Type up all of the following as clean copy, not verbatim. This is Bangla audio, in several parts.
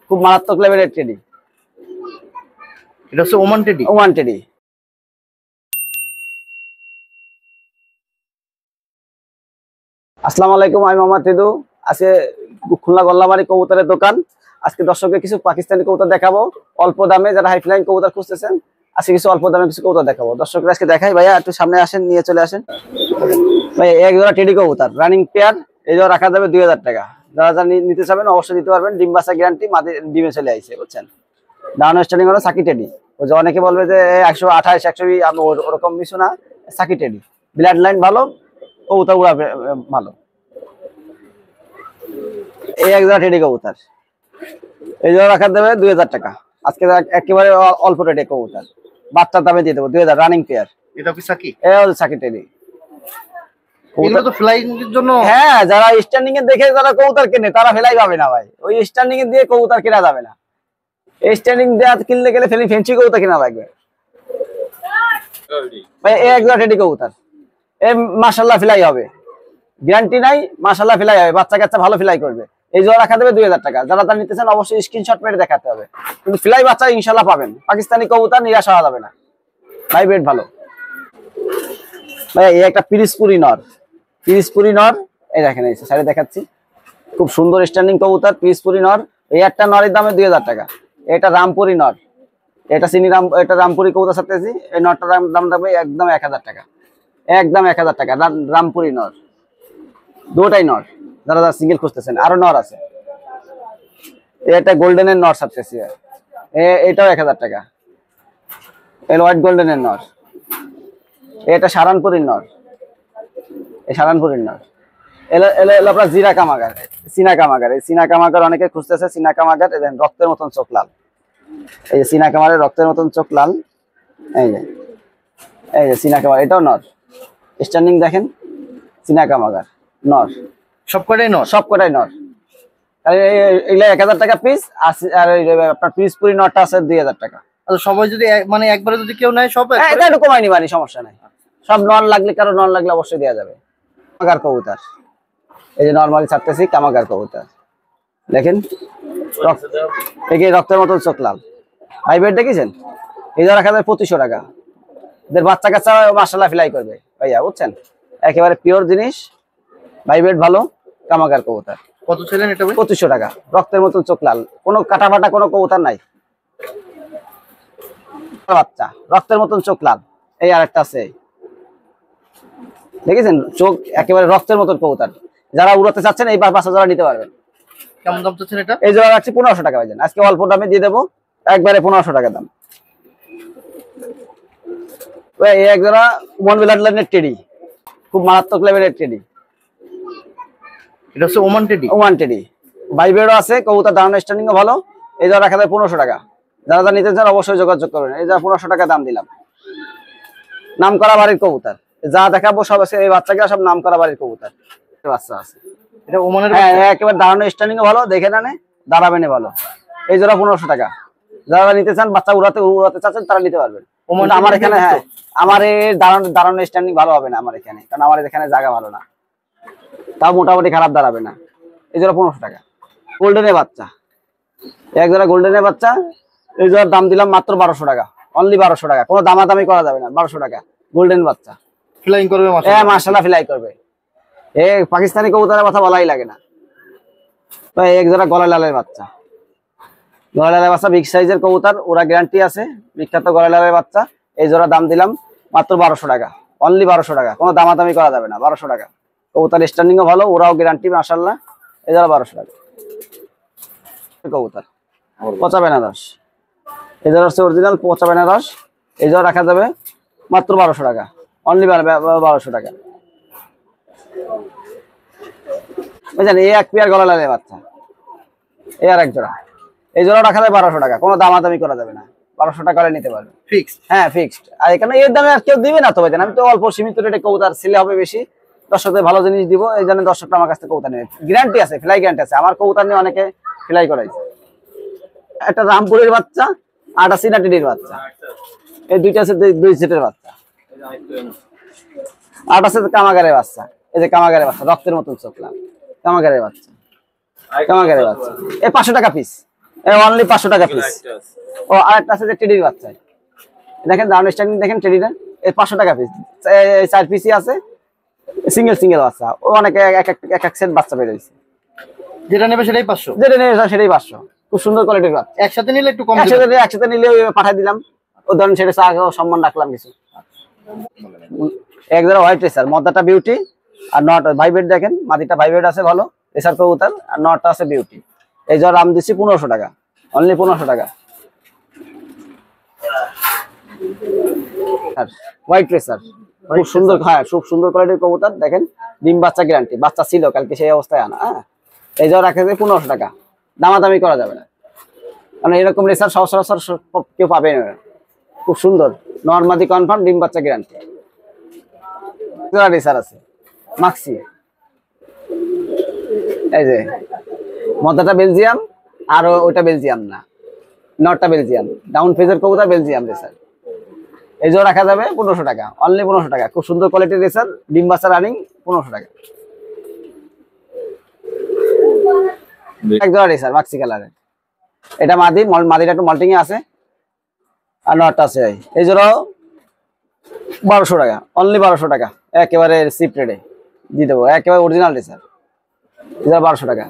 খুব মারাত্মক লেভেলের টেডি। এটা হচ্ছে ওমান টেডি। Oman teddy. আসসালামু আলাইকুম, আমি মোহাম্মদ টেদু। আজকে খুলনা গল্লামারি কবুতরের দোকান। আজকে দর্শককে কিছু পাকিস্তানি কবুতর দেখাবো অল্প দামে, যারা হাই ফ্লাইং কবুতর খুঁজতেছেন। আজকে কিছু অল্প দামে কিছু কবুতর দেখাবো দর্শকরা। আজকে দেখাই ভাইয়া, একটু সামনে আসেন, নিয়ে চলে আসেন ভাই। এক জোড়া টেডি কবুতর রানিং পেয়ার, এই জোড়া রাখা যাবে 2000 টাকা। যারা যা নিতে চাবেন অবশ্যই নিতে পারবেন। ডিম বাচ্চা গ্যারান্টি, মাঝে ডিমে চলে আইছে বুঝছেন। ডাউন স্টার্টিং হলো সাকি টেডি। ওই যে অনেকে বলবে যে 128 120, ওরকম কিছু না। সাকি টেডি, ব্লাড লাইন ভালো, কবুতর উড়া ভালো। এই এক জোড়া টেডি কবুতর, এই জোড়া রাখা দেবে 2000 টাকা। আজকে একেবারে অল্প রেটে কবুতর, বাচ্চার দামে দিয়ে দেবো 2000, রানিং পেয়ার। এটা কি সাকি? Psaki teddy. এগুলো তো ফ্লাইং এর জন্য। হ্যাঁ, যারা স্ট্যান্ডিং এ দেখে যারা কবুতর কেনে তারা ফেলাই পাবে না ভাই। ওই স্ট্যান্ডিং এ দিয়ে কবুতর কেনা যাবে না। এই স্ট্যান্ডিং দেওয়া কিনলে গেলে ফেন্সি কবুতর কেনা লাগবে ভাই। এই এক জোড়া টেডি কবুতর, এই মাশাআল্লাহ ফ্লাই হবে, গ্যারান্টি নাই। মাশাআল্লাহ ফ্লাই হবে, বাচ্চা কাচ্চা ভালো ফ্লাই করবে। এই জোড়া রাখা দেবে 2000 টাকা। যারা তা নিতে চান অবশ্যই স্ক্রিনশট মেরে দেখাতে হবে, কিন্তু ফ্লাই বাচ্চা ইনশাআল্লাহ পাবেন। পাকিস্তানি কবুতর নিরাশ হওয়া যাবে না ভাই, বেড ভালো ভাই। এই একটা পিরিজপুরি নর, পিরিজপুরি নর, এই দেখেন এই সাইডে দেখাচ্ছি, খুব সুন্দর স্ট্যান্ডিং কবুতর, পিরিজপুরি নর। এই একটা নরের দামে 2000 টাকা। এটা রামপুরি নর, এটা এটা রামপুরি কবুতর সাথেছি। এই নরটার দাম দেবে একদম 1000 টাকা, একদম 1000 টাকা। রামপুরি নর, দুটাই নর। যারা যারা সিঙ্গেল খুঁজতেছেন, আরো নর আছে। এটা গোল্ডেনের নর সাথেছি, এটাও 1000 টাকা। এটা হোয়াইট গোল্ডেনের নর। এটা সারানপুরির নর, এই সারানপুরির নর। আপনার জিরা কামাগার, সিনা কামাগার। এই সিনা কামাগার অনেকে খুঁজতেছে, সিনা কামাগার। রক্তের মতন চোখ লাল, এই যে সিনা কামারের রক্তের মতন চোখ লাল। এই যে সিনা কামার, এটাও নর। স্ট্যান্ডিং দেখেন, সিনা কামাগার নর। সবকটাই নর, সবকটাই নর। এগুলা 1000 টাকা পিস। আর আপনার পিসপুরি নরটা আছে 2000 টাকা। সবাই যদি মানে একবারে যদি কেউ নেয় সব এটা একটু কমাই নিবানি, সমস্যা নাই। সব নন লাগলে, কারো নন লাগলে অবশ্যই দেওয়া যাবে। কামাগার কবুতর, এই যে নরমালি ছাড়তেছি কামাগার কবুতর। দেখেন রক্তের মতন চোখ লাল, হাইব্রিড দেখেছেন। এই জোড়া রাখা যায় 2500 টাকা। এদের বাচ্চা কাচ্চা মাশাআল্লাহ ফ্লাই করবে ভাইয়া, বুঝছেন। একেবারে পিওর জিনিস, হাইব্রিড ভালো, কামাগার কবুতর। কত ছিলেন এটা? 2500 টাকা। রক্তের মতন চোখ লাল, কোনো কাটা ফাটা কোনো কবুতর নাই। বাচ্চা রক্তের মতন চোখ লাল। এই আরেকটা আছে, দেখেছেন, চোখ একেবারে রক্তের মতন কবুতর। যারা উড়াতে চাচ্ছেন এই বাচ্চা জোড়া নিতে পারবেন। কেমন দাম চাচ্ছেন এটা? এই জোড়া রাখছি 1500 টাকা ভাইজান। আজকে অল্প দামে দিয়ে দেবো, একবারে 1500 টাকা দাম। এই এক জোড়া ওমান ব্লাড লাইনের টেডি, খুব মারাত্মক লেভেলের টেডি। এটা হচ্ছে ওমান টেডি। ওমান টেডি, ভাইবেরও আছে, কবুতর ডাউন স্ট্যান্ডিং ও ভালো। এই জোড়া রাখা যায় 1500 টাকা। যারা যা নিতে চান অবশ্যই যোগাযোগ করবেন। এই যা 1500 টাকা দাম দিলাম। নাম করা বাড়ির কবুতর, যা দেখাবো সব আছে। এই বাচ্চাকে সব নাম করা বাড়ির কবুতর বাচ্চা আছে। এটা ওমানের? হ্যাঁ, একেবারে দাঁড়ানো স্ট্যান্ডিং ও ভালো, দেখে না দাঁড়াবেন ভালো। এই জোড়া 1500 টাকা। যারা নিতে চান, বাচ্চা উড়াতে চাচ্ছেন, তারা নিতে পারবেন। আমার এখানে, হ্যাঁ, আমার এই দাঁড়ানো স্ট্যান্ডিং ভালো হবে না আমার এখানে, কারণ আমার এখানে জায়গা ভালো না। তাও মোটামুটি খারাপ দাঁড়াবে না। এই জোড়া 1500 টাকা। গোল্ডেনের বাচ্চা, এক জোড়া গোল্ডেনের বাচ্চা। এই জোড়ার দাম দিলাম মাত্র 1200 টাকা, অনলি 1200 টাকা। কোনো দামাদামি করা যাবে না, 1200 টাকা। গোল্ডেন বাচ্চা, ফ্লাইং করবে মাশাআল্লাহ ফ্লাই করবে। পাকিস্তানি কবুতরের কথা বলাই লাগে না ভাই। এক জোড়া গলা লালের বাচ্চা, গলা লালের বাচ্চা বিগ সাইজের কবুতর, ওরা গ্যারান্টি আছে, বিখ্যাত গলা লালের বাচ্চা। এই জোড়া দাম দিলাম মাত্র 1200 টাকা, অনলি 1200 টাকা। কোনো দামাদামি করা যাবে না, 1200 টাকা। কবুতর স্ট্যান্ডিং ও ভালো, ওরাও গ্যারান্টি মাশাআল্লাহ। এই জোড়া 1200 টাকা। কবুতর পচা বেনারস, এই জোড়া হচ্ছে অরিজিনাল পচা বেনারস। এই জোড়া রাখা যাবে মাত্র 1200 টাকা, অনলি 1200 টাকা। বুঝলেন, এই এক পেয়ার গলা লালের বাচ্চা, এই আর এক জোড়া। এই জোড়া রাখা যায় 1200 টাকা। কোনো দামাদামি করা যাবে না, 1200 টাকা নিতে পারবেন ফিক্সড। হ্যাঁ, ফিক্সড। আর এখানে এর দামে আর কেউ দিবে না তো ভাইজান। আমি তো অল্প সীমিত রেটে কবুতর, ছেলে হবে বেশি, দর্শকদের ভালো জিনিস দিব। এই জন্য দর্শকরা আমার কাছ থেকে কবুতর নেবে, গ্যারান্টি আছে, ফ্লাই গ্যারান্টি আছে। আমার কবুতর নিয়ে অনেকে ফ্লাই করাইছে। একটা রামপুরের বাচ্চা, আর একটা সিনা টেডির বাচ্চা। এই দুইটা আছে দুই সেটের বাচ্চা। আর আছে কামাগারের বাচ্চা, এই যে কামাগারের বাচ্চা, রক্তের মতন চোখ লাল, কামাগারের বাচ্চা, কামাগারের বাচ্চা। এই 500 টাকা পিস, অনলি 500 টাকা পিস। ও আরেকটা আছে যে টেডির বাচ্চা, দেখেন ডাউন স্ট্যান্ডিং দেখেন টেডিটা, এই 500 টাকা পিস, 4 পিসই আছে, সিঙ্গেল বাচ্চা। ও অনেকে এক এক সেট বাচ্চা বের হয়েছে। যেটা নেবে সেটাই 500, যেটা নিয়ে সেটাই 500। খুব সুন্দর কোয়ালিটির বাচ্চা। একসাথে নিলে একটু কম একসাথে নিলে পাঠাই দিলাম, ও ধরেন সেটা সম্মান রাখলাম কিছু। এক জোড়া হোয়াইট রেসার, মদ্দাটা বিউটি আর নট ভাইব্রেট দেখেন, মাদিটা ভাইব্রেট আছে ভালো, রেসার কবুতর, আর নটটা আছে বিউটি। এই জোড়া দাম দিচ্ছি 1500 টাকা, অনলি 1500 টাকা। হোয়াইট রেসার খুব সুন্দর, হ্যাঁ খুব সুন্দর কোয়ালিটির কবুতর দেখেন, ডিম বাচ্চা গ্যারান্টি, বাচ্চা ছিল কালকে সেই অবস্থায় আনা। হ্যাঁ, এই জোড়া রাখা যাবে 1500 টাকা, দামাদামি করা যাবে না, কারণ এরকম রেসার সচরাচর কেউ পাবে না। খুব সুন্দর নরমাদি কনফার্ম, ডিম বাচ্চা গ্যারান্টি। রেসার আছে মাক্সি, এই যে মদ্দাটা বেলজিয়াম আর ওইটা বেলজিয়াম না, নটটা বেলজিয়াম, ডাউন ফেজের কবুতর বেলজিয়াম রেসার। এই জোড়া রাখা যাবে 1500 টাকা, অনলি 1500 টাকা। খুব সুন্দর কোয়ালিটির রেসার, ডিম বাচ্চা রানিং, 1500 টাকা। এক জোড়া রেসার মাক্সি কালারের, এটা মাদিটা একটু মল্টিং এ আছে, আর নটটা আছে। এই জোড়াও 1200 টাকা, অনলি 1200 টাকা, একেবারে সিপ রেটে দিয়ে দেবো, একেবারে অরিজিনাল রেসার। এই জোড়া 1200 টাকা।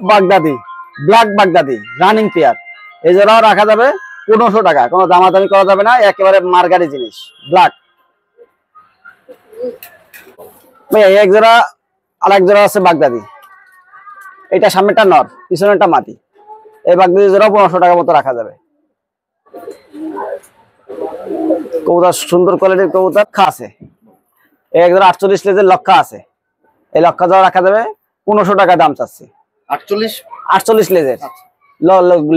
বাগদাদি, ব্ল্যাক বাগদাদি রানিং পেয়ার, এই জোড়াও রাখা যাবে 1500 টাকা, কোনো দামাদামি করা যাবে না, একেবারে মার্গারি জিনিস ব্ল্যাক। এক জোড়া আর এক জোড়া আছে বাগদাদি, এটা সামনেটা নর, পিছনেরটা মাটি। এই বাগদাদি জোড়া 1500 টাকার মতো রাখা যাবে। কবুতর সুন্দর কোয়ালিটির কবুতর আছে, এক জোড়া 48 লেজের লক্ষা আছে, এই লক্ষা জোড়া রাখা যাবে 1500 টাকা দাম চাচ্ছি। 48 লেজের,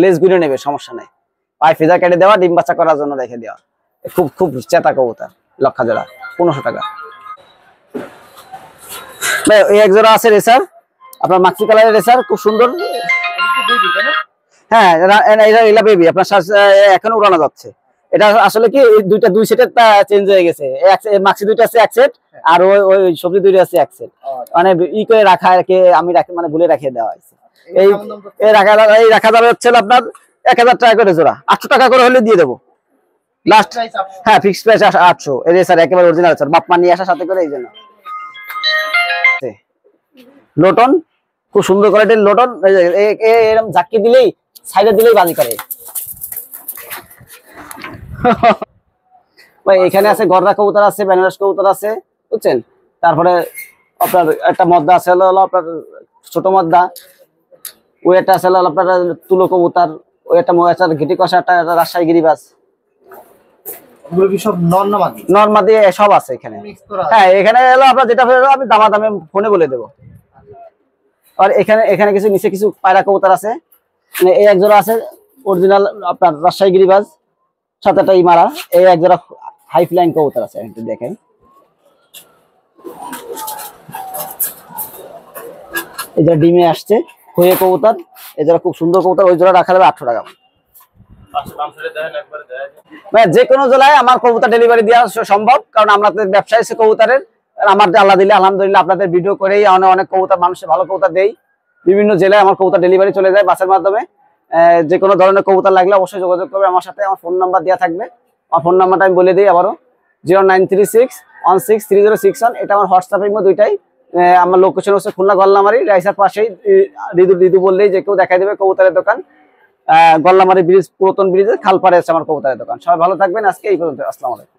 লেজ গুনে নেবে, সমস্যা নাই, পায়ে ফেজার কেটে দেওয়া, ডিম বাচ্চা করার জন্য রেখে দেওয়া, খুব চেতা কবুতর, লক্ষা জোড়া 1500 টাকা। এই এক জোড়া আছে রেসার, আপনার মাক্সি কালারের রেসার, খুব সুন্দর। হ্যাঁ এটা বেবি, আপনার এখনো উড়ানো যাচ্ছে। এটা আসলে কি দুই সেটের চেঞ্জ হয়ে গেছে, মাক্সি দুইটা আছে এক সেট, আর ওই সবজি দুইটা আছে এক সেট, মানে ই করে রাখা আমি মানে ভুলে রাখিয়ে দেওয়া হয়েছে। এই রাখা যাবে হচ্ছে আপনার 1000 টাকা করে জোড়া, 800 টাকা করে হলে দিয়ে দেবো লাস্ট। হ্যাঁ ফিক্সড প্রাইস 800। এই রেসার একেবারে অরিজিনাল স্যার, বাপমা নিয়ে আসার সাথে করে, এই জন্য লোটন, খুব সুন্দর কোয়ালিটির লোটন, এরকম ঝাঁকি দিলেই সাইডে দিলেই বাজি করে। এখানে আছে গররা কবুতর আছে, বেনারস কবুতর আছে, বুঝছেন। তারপরে আপনার একটা মদ্দা আছে হলো আপনার ছোট মদ্দা, ওই একটা আছে হলো আপনার তুলো কবুতর, ওই একটা মহাচার ঘিটি কষা, একটা রাজশাহী গিরিবাস, নরমাদি সব আছে এখানে। হ্যাঁ এখানে এলো আপনার যেটা আমি দামে ফোনে বলে দেবো। আর এখানে কিছু নিচে কিছু পায়রা কবুতর আছে, মানে এই এক জোড়া আছে অরিজিনাল আপনার রাজশাহী গিরিবাজ, সাথে একটা ইমারা। এই এক জোড়া হাই ফ্লাইং কবুতর আছে, একটু দেখেন, এই জোড়া ডিমে আসছে হয়ে কবুতর, এই জোড়া খুব সুন্দর কবুতর, ওই জোড়া রাখা যাবে 800 টাকা। যে কোনো জেলায় আমার কবুতর ডেলিভারি দেওয়া সম্ভব, কারণ আমাদের ব্যবসা আছে কবুতরের, আমার আল্লাহ দিলে আলহামদুলিল্লাহ আপনাদের ভিডিও করেই অনেক কবুতর, মানুষের ভালো কবুতর দেই, বিভিন্ন জেলায় আমার কবুতর ডেলিভারি চলে যায় বাসের মাধ্যমে। যে কোনো ধরনের কবুতর লাগলে অবশ্যই যোগাযোগ করবে আমার সাথে, আমার ফোন নাম্বার দেওয়া থাকবে। আমার ফোন নাম্বারটা আমি বলে দিই আবারও, 0936163061, এটা আমার হোয়াটসঅ্যাপ ইমো দুইটাই। আমার লোকেশন হচ্ছে খুলনা গল্লামারি, রাইসার পাশেই ঋতু বললেই যে কেউ দেখাই দেবে কবুতরের দোকান। গল্লামারি ব্রিজ, পুরাতন ব্রিজের খালপাড়ে আছে আমার কবুতরের দোকান। সবাই ভালো থাকবেন, আজকে এই পর্যন্ত, আসসালামু আলাইকুম।